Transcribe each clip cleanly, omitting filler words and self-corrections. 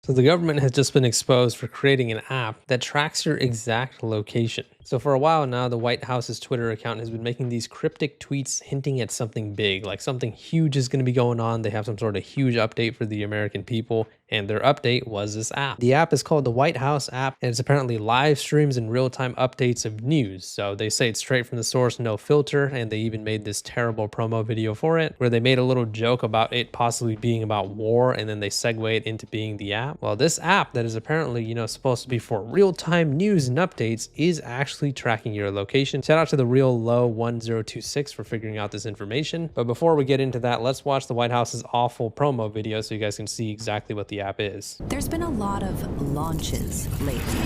So the government has just been exposed for creating an app that tracks your exact location. So for a while now, the White House's Twitter account has been making these cryptic tweets hinting at something big, like something huge is going to be going on. They have some sort of huge update for the American people, and their update was this app. The app is called the White House app, and it's apparently live streams and real-time updates of news. So they say it's straight from the source, no filter, and they even made this terrible promo video for it, where they made a little joke about it possibly being about war, and then they segue it into being the app. Well, this app that is apparently, supposed to be for real-time news and updates is actually tracking your location. Shout out to the real low 1026 for figuring out this information. But before we get into that, let's watch the White House's awful promo video so you guys can see exactly what the app is. There's been a lot of launches lately.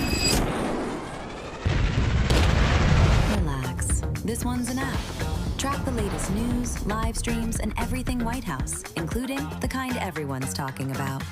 Relax. This one's an app. Track the latest news, live streams, and everything White House, including the kind everyone's talking about.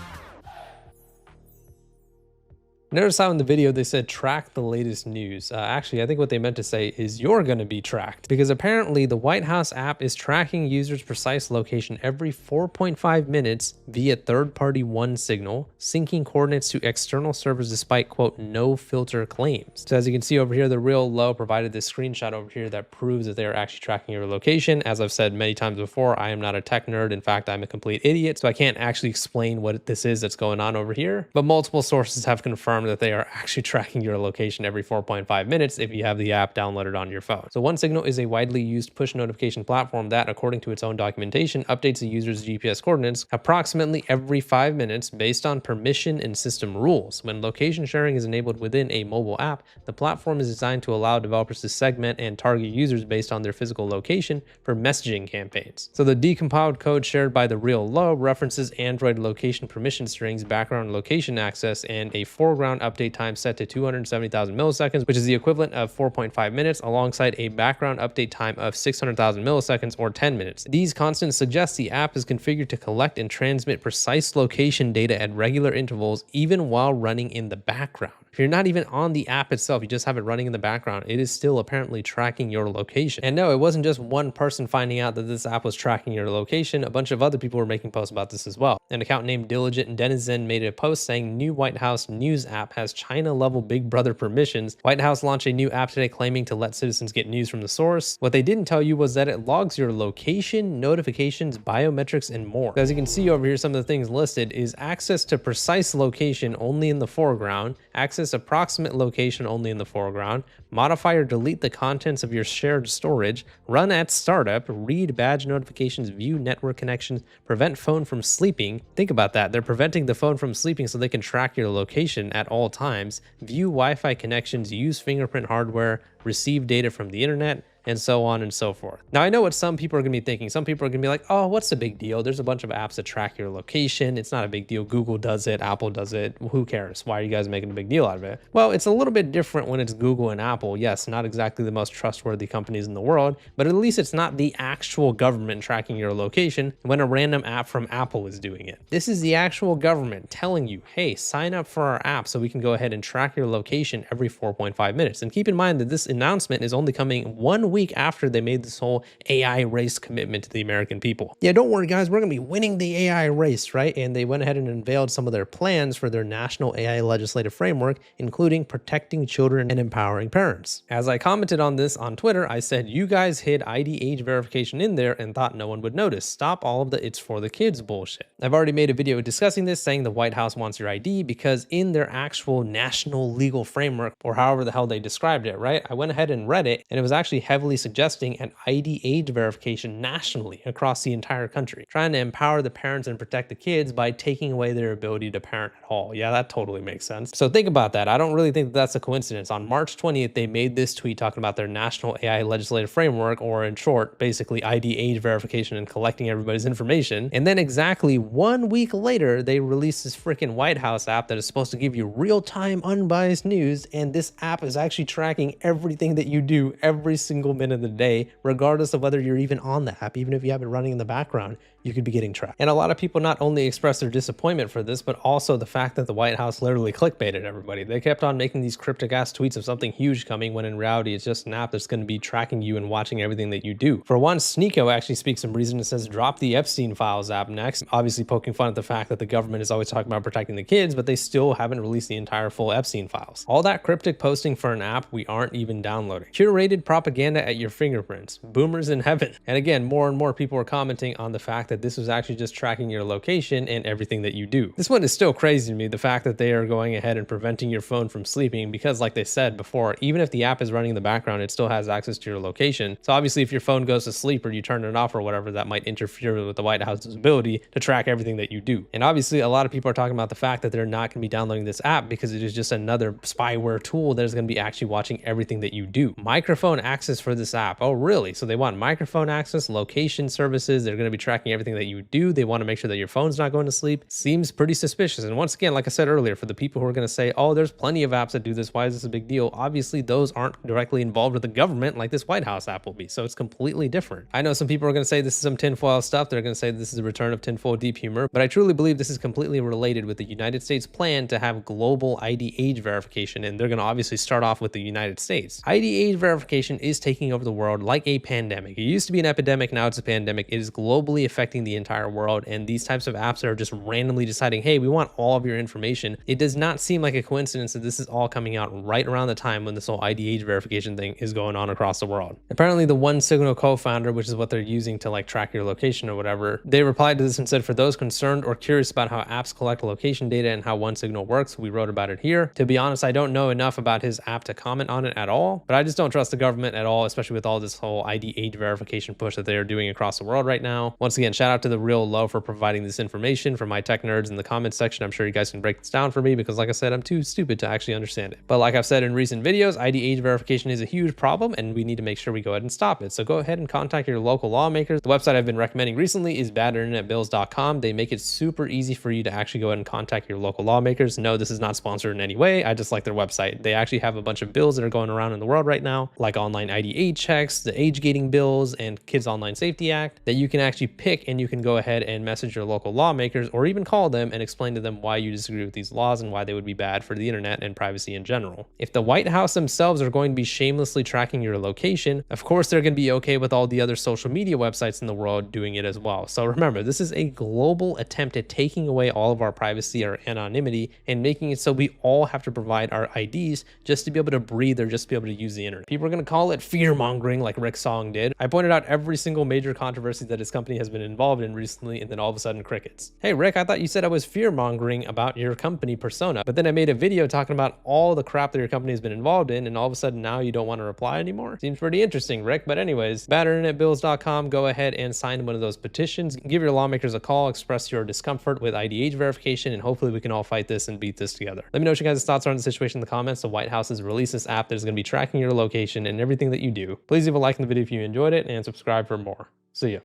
Notice how in the video they said track the latest news. Actually, I think what they meant to say is you're going to be tracked, because apparently the White House app is tracking users' precise location every 4.5 minutes via third-party OneSignal, syncing coordinates to external servers despite, quote, no filter claims. So as you can see over here, the real low provided this screenshot over here that proves that they're actually tracking your location. As I've said many times before, I am not a tech nerd. In fact, I'm a complete idiot, so I can't actually explain what this is that's going on over here. But multiple sources have confirmed that they are actually tracking your location every 4.5 minutes if you have the app downloaded on your phone. So OneSignal is a widely used push notification platform that, according to its own documentation, updates the user's GPS coordinates approximately every 5 minutes based on permission and system rules. When location sharing is enabled within a mobile app, the platform is designed to allow developers to segment and target users based on their physical location for messaging campaigns. So the decompiled code shared by the real low references Android location permission strings, background location access, and a foreground update time set to 270,000 milliseconds, which is the equivalent of 4.5 minutes, alongside a background update time of 600,000 milliseconds or 10 minutes. These constants suggest the app is configured to collect and transmit precise location data at regular intervals, even while running in the background. If you're not even on the app itself, you just have it running in the background, it is still apparently tracking your location. And no, it wasn't just one person finding out that this app was tracking your location. A bunch of other people were making posts about this as well. An account named Diligent Denizen made a post saying new White House news app has China-level Big Brother permissions. White House launched a new app today claiming to let citizens get news from the source. What they didn't tell you was that it logs your location, notifications, biometrics, and more. As you can see over here, some of the things listed is access to precise location only in the foreground, access approximate location only in the foreground, modify or delete the contents of your shared storage, run at startup, read badge notifications, view network connections, prevent phone from sleeping. Think about that. They're preventing the phone from sleeping so they can track your location at all times, view Wi-Fi connections, use fingerprint hardware, receive data from the internet, and so on and so forth. Now, I know what some people are gonna be thinking. Some people are gonna be like, oh, what's the big deal? There's a bunch of apps that track your location. It's not a big deal. Google does it, Apple does it. Who cares? Why are you guys making a big deal out of it? Well, it's a little bit different when it's Google and Apple. Yes, not exactly the most trustworthy companies in the world, but at least it's not the actual government tracking your location when a random app from Apple is doing it. This is the actual government telling you, hey, sign up for our app so we can go ahead and track your location every 4.5 minutes. And keep in mind that this announcement is only coming 1 week after they made this whole AI race commitment to the American people. Yeah, don't worry guys, we're gonna be winning the AI race, right? And they went ahead and unveiled some of their plans for their national AI legislative framework, including protecting children and empowering parents. As I commented on this on Twitter, I said, you guys hid ID age verification in there and thought no one would notice. Stop all of the it's for the kids bullshit. I've already made a video discussing this, saying the White House wants your ID because in their actual national legal framework, or however the hell they described it, right? I went ahead and read it, and it was actually heavily suggesting an ID age verification nationally across the entire country, trying to empower the parents and protect the kids by taking away their ability to parent at all. Yeah, that totally makes sense. So think about that. I don't really think that that's a coincidence. On March 20th, they made this tweet talking about their national AI legislative framework, or in short, basically ID age verification and collecting everybody's information. And then exactly 1 week later, they released this freaking White House app that is supposed to give you real-time unbiased news. And this app is actually tracking everything that you do every single single minute of the day, regardless of whether you're even on the app. Even if you have it running in the background, you could be getting tracked. And a lot of people not only express their disappointment for this, but also the fact that the White House literally clickbaited everybody. They kept on making these cryptic ass tweets of something huge coming, when in reality it's just an app that's going to be tracking you and watching everything that you do. For one, Sneeko actually speaks some reason and says drop the Epstein Files app next, obviously poking fun at the fact that the government is always talking about protecting the kids, but they still haven't released the entire full Epstein files. All that cryptic posting for an app we aren't even downloading. Curated propaganda at your fingerprints. Boomers in heaven. And again, more and more people are commenting on the fact that this was actually just tracking your location and everything that you do. This one is still crazy to me, the fact that they are going ahead and preventing your phone from sleeping, because like they said before, even if the app is running in the background, it still has access to your location. So obviously if your phone goes to sleep or you turn it off or whatever, that might interfere with the White House's ability to track everything that you do. And obviously a lot of people are talking about the fact that they're not going to be downloading this app because it is just another spyware tool that is going to be actually watching everything that you do. Microphone access for this app. Oh really? So they want microphone access, location services, they're going to be tracking everything that you do. They want to make sure that your phone's not going to sleep. Seems pretty suspicious. And once again, like I said earlier, for the people who are going to say, oh, there's plenty of apps that do this, why is this a big deal? Obviously those aren't directly involved with the government like this White House app will be. So it's completely different. I know some people are going to say this is some tinfoil stuff. They're going to say this is a return of tinfoil deep humor, but I truly believe this is completely related with the United States plan to have global ID age verification. And they're going to obviously start off with the United States. ID age verification is taking over the world like a pandemic. It used to be an epidemic. Now it's a pandemic. It is globally affecting the entire world. And these types of apps are just randomly deciding, hey, we want all of your information. It does not seem like a coincidence that this is all coming out right around the time when this whole ID age verification thing is going on across the world. Apparently the OneSignal co-founder, which is what they're using to like track your location or whatever, they replied to this and said, for those concerned or curious about how apps collect location data and how OneSignal works, we wrote about it here. To be honest, I don't know enough about his app to comment on it at all, but I just don't trust the government at all, especially with all this whole ID age verification push that they are doing across the world right now. Once again, shout out to the Real Low for providing this information. For my tech nerds in the comments section, I'm sure you guys can break this down for me because like I said, I'm too stupid to actually understand it. But like I've said in recent videos, ID age verification is a huge problem and we need to make sure we go ahead and stop it. So go ahead and contact your local lawmakers. The website I've been recommending recently is badinternetbills.com. They make it super easy for you to actually go ahead and contact your local lawmakers. No, this is not sponsored in any way. I just like their website. They actually have a bunch of bills that are going around in the world right now, like online ID age checks, the age gating bills, and Kids Online Safety Act that you can actually pick, and you can go ahead and message your local lawmakers or even call them and explain to them why you disagree with these laws and why they would be bad for the internet and privacy in general. If the White House themselves are going to be shamelessly tracking your location, of course they're going to be okay with all the other social media websites in the world doing it as well. So remember, this is a global attempt at taking away all of our privacy or anonymity and making it so we all have to provide our IDs just to be able to breathe or just to be able to use the internet. People are going to call it fear mongering like Rick Song did. I pointed out every single major controversy that his company has been involved in recently, and then all of a sudden crickets. Hey Rick, I thought you said I was fear mongering about your company persona, but then I made a video talking about all the crap that your company has been involved in, and all of a sudden now you don't want to reply anymore? Seems pretty interesting, Rick. But anyways, badinternetbills.com, go ahead and sign one of those petitions. Give your lawmakers a call, express your discomfort with ID age verification, and hopefully we can all fight this and beat this together. Let me know what you guys' thoughts are on the situation in the comments. The White House has released this app that is going to be tracking your location and everything that you do. Please leave a like in the video if you enjoyed it and subscribe for more. See ya.